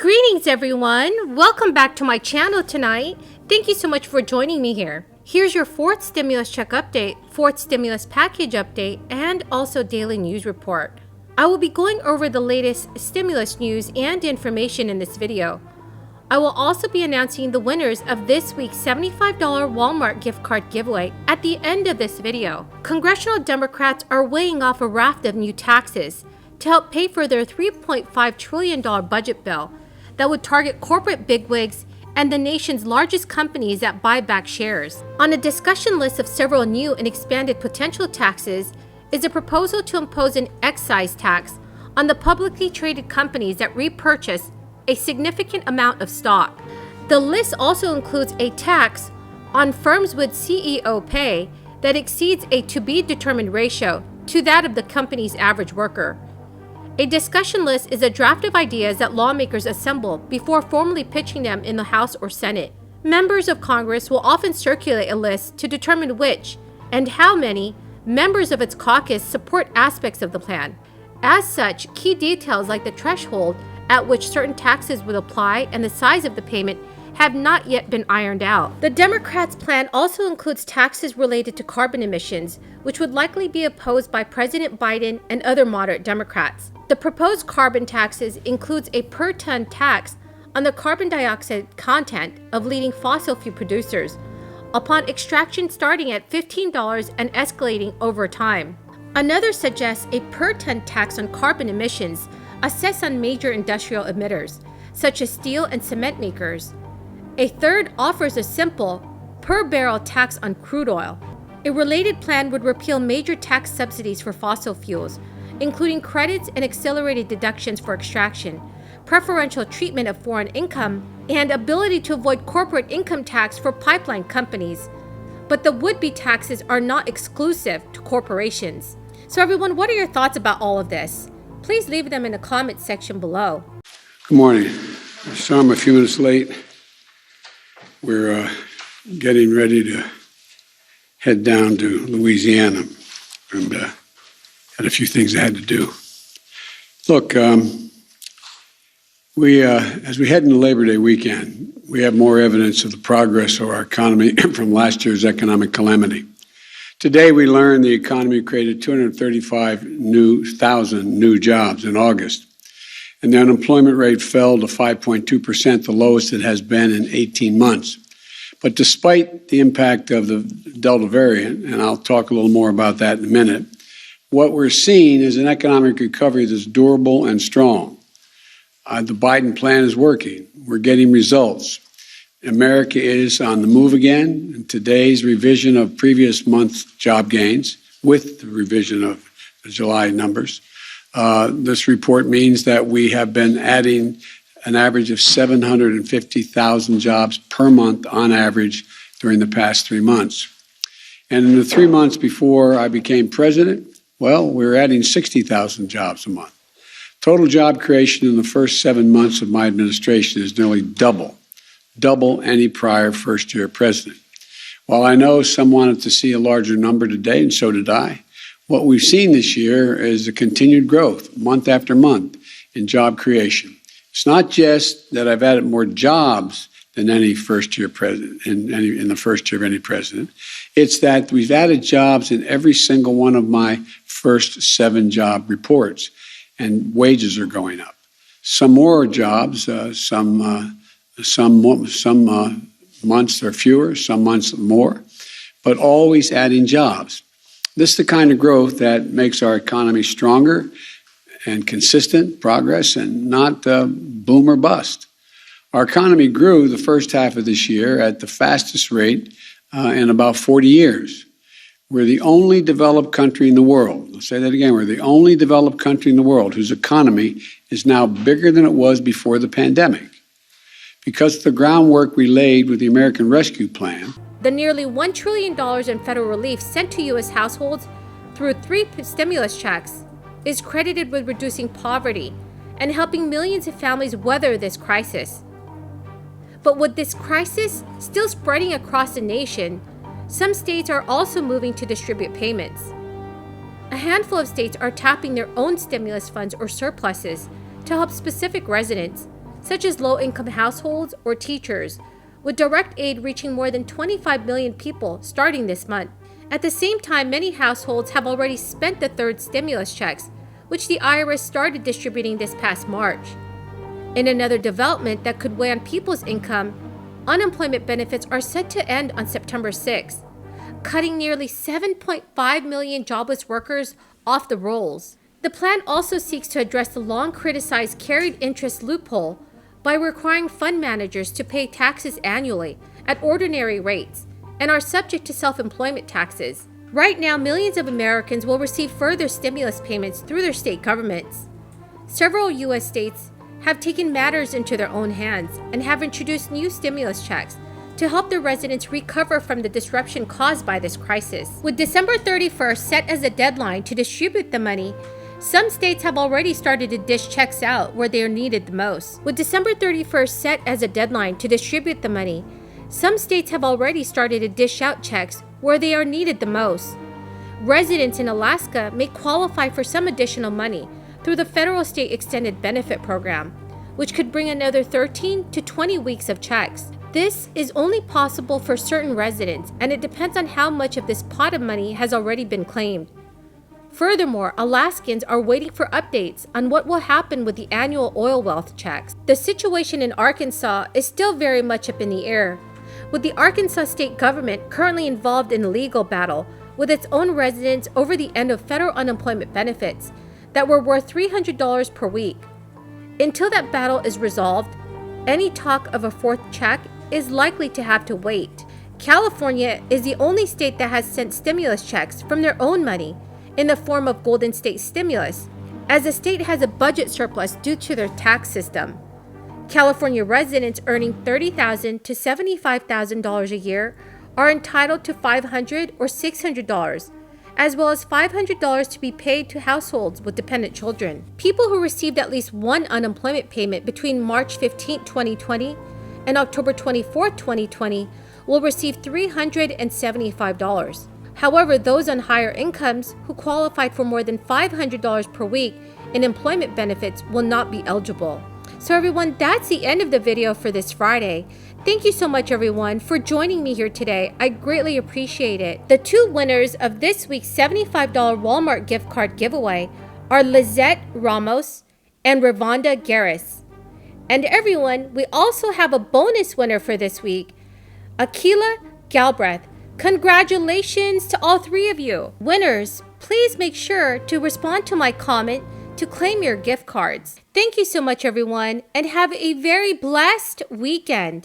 Greetings everyone! Welcome back to my channel tonight. Thank you so much for joining me here. Here's your fourth stimulus check update, fourth stimulus package update, and also daily news report. I will be going over the latest stimulus news and information in this video. I will also be announcing the winners of this week's $75 Walmart gift card giveaway at the end of this video. Congressional Democrats are weighing off a raft of new taxes to help pay for their $3.5 trillion budget bill that would target corporate bigwigs and the nation's largest companies that buy back shares. On a discussion list of several new and expanded potential taxes is a proposal to impose an excise tax on the publicly traded companies that repurchase a significant amount of stock. The list also includes a tax on firms with CEO pay that exceeds a to-be-determined ratio to that of the company's average worker. A discussion list is a draft of ideas that lawmakers assemble before formally pitching them in the House or Senate. Members of Congress will often circulate a list to determine which and how many members of its caucus support aspects of the plan. As such, key details like the threshold at which certain taxes would apply and the size of the payment have not yet been ironed out. The Democrats' plan also includes taxes related to carbon emissions, which would likely be opposed by President Biden and other moderate Democrats. The proposed carbon taxes includes a per-ton tax on the carbon dioxide content of leading fossil fuel producers, upon extraction starting at $15 and escalating over time. Another suggests a per-ton tax on carbon emissions assessed on major industrial emitters, such as steel and cement makers. A third offers a simple, per-barrel tax on crude oil. A related plan would repeal major tax subsidies for fossil fuels, including credits and accelerated deductions for extraction, preferential treatment of foreign income, and ability to avoid corporate income tax for pipeline companies. But the would-be taxes are not exclusive to corporations. So everyone, what are your thoughts about all of this? Please leave them in the comment section below. Good morning. So I'm a few minutes late. We're getting ready to head down to Louisiana and had a few things I had to do. Look, as we head into Labor Day weekend, we have more evidence of the progress of our economy from last year's economic calamity. Today, we learned the economy created 235,000 new jobs in August, and the unemployment rate fell to 5.2%, the lowest it has been in 18 months. But despite the impact of the Delta variant, and I'll talk a little more about that in a minute, what we're seeing is an economic recovery that's durable and strong. The Biden plan is working. We're getting results. America is on the move again. And today's revision of previous month's job gains, with the revision of the July numbers, this report means that we have been adding an average of 750,000 jobs per month on average during the past 3 months. And in the 3 months before I became president, well, we're adding 60,000 jobs a month. Total job creation in the first 7 months of my administration is nearly double any prior first-year president. While I know some wanted to see a larger number today, and so did I, what we've seen this year is a continued growth, month after month, in job creation. It's not just that I've added more jobs than any first-year president, in the first year of any president. It's that we've added jobs in every single one of my first 7 job reports, and wages are going up. Some more jobs, some months are fewer, some months more, but always adding jobs. This is the kind of growth that makes our economy stronger and consistent progress and not boom or bust. Our economy grew the first half of this year at the fastest rate in about 40 years. We're the only developed country in the world. I'll say that again. We're the only developed country in the world whose economy is now bigger than it was before the pandemic. Because of the groundwork we laid with the American Rescue Plan, the nearly $1 trillion in federal relief sent to U.S. households through 3 stimulus checks is credited with reducing poverty and helping millions of families weather this crisis. But with this crisis still spreading across the nation, some states are also moving to distribute payments. A handful of states are tapping their own stimulus funds or surpluses to help specific residents, such as low-income households or teachers, with direct aid reaching more than 25 million people starting this month. At the same time, many households have already spent the third stimulus checks, which the IRS started distributing this past March. In another development that could weigh on people's income, unemployment benefits are set to end on September 6th, cutting nearly 7.5 million jobless workers off the rolls. The plan also seeks to address the long-criticized carried interest loophole by requiring fund managers to pay taxes annually at ordinary rates and are subject to self-employment taxes. Right now, millions of Americans will receive further stimulus payments through their state governments. Several U.S. states have taken matters into their own hands and have introduced new stimulus checks to help their residents recover from the disruption caused by this crisis. With December 31st set as a deadline to distribute the money, some states have already started to dish checks out where they are needed the most. With December 31st set as a deadline to distribute the money, some states have already started to dish out checks where they are needed the most. Residents in Alaska may qualify for some additional money through the Federal State Extended Benefit Program, which could bring another 13 to 20 weeks of checks. This is only possible for certain residents, and it depends on how much of this pot of money has already been claimed. Furthermore, Alaskans are waiting for updates on what will happen with the annual oil wealth checks. The situation in Arkansas is still very much up in the air, with the Arkansas state government currently involved in a legal battle with its own residents over the end of federal unemployment benefits that were worth $300 per week. Until that battle is resolved, any talk of a fourth check is likely to have to wait. California is the only state that has sent stimulus checks from their own money in the form of Golden State Stimulus, as the state has a budget surplus due to their tax system. California residents earning $30,000 to $75,000 a year are entitled to $500 or $600, as well as $500 to be paid to households with dependent children. People who received at least one unemployment payment between March 15, 2020 and October 24, 2020 will receive $375. However, those on higher incomes who qualified for more than $500 per week in employment benefits will not be eligible. So everyone, that's the end of the video for this Friday. Thank you so much everyone for joining me here today. I greatly appreciate it. The two winners of this week's $75 Walmart gift card giveaway are Lizette Ramos and Ravonda Garris. And everyone, we also have a bonus winner for this week, Akila Galbraith. Congratulations to all three of you. Winners, please make sure to respond to my comment to claim your gift cards. Thank you so much everyone, and have a very blessed weekend.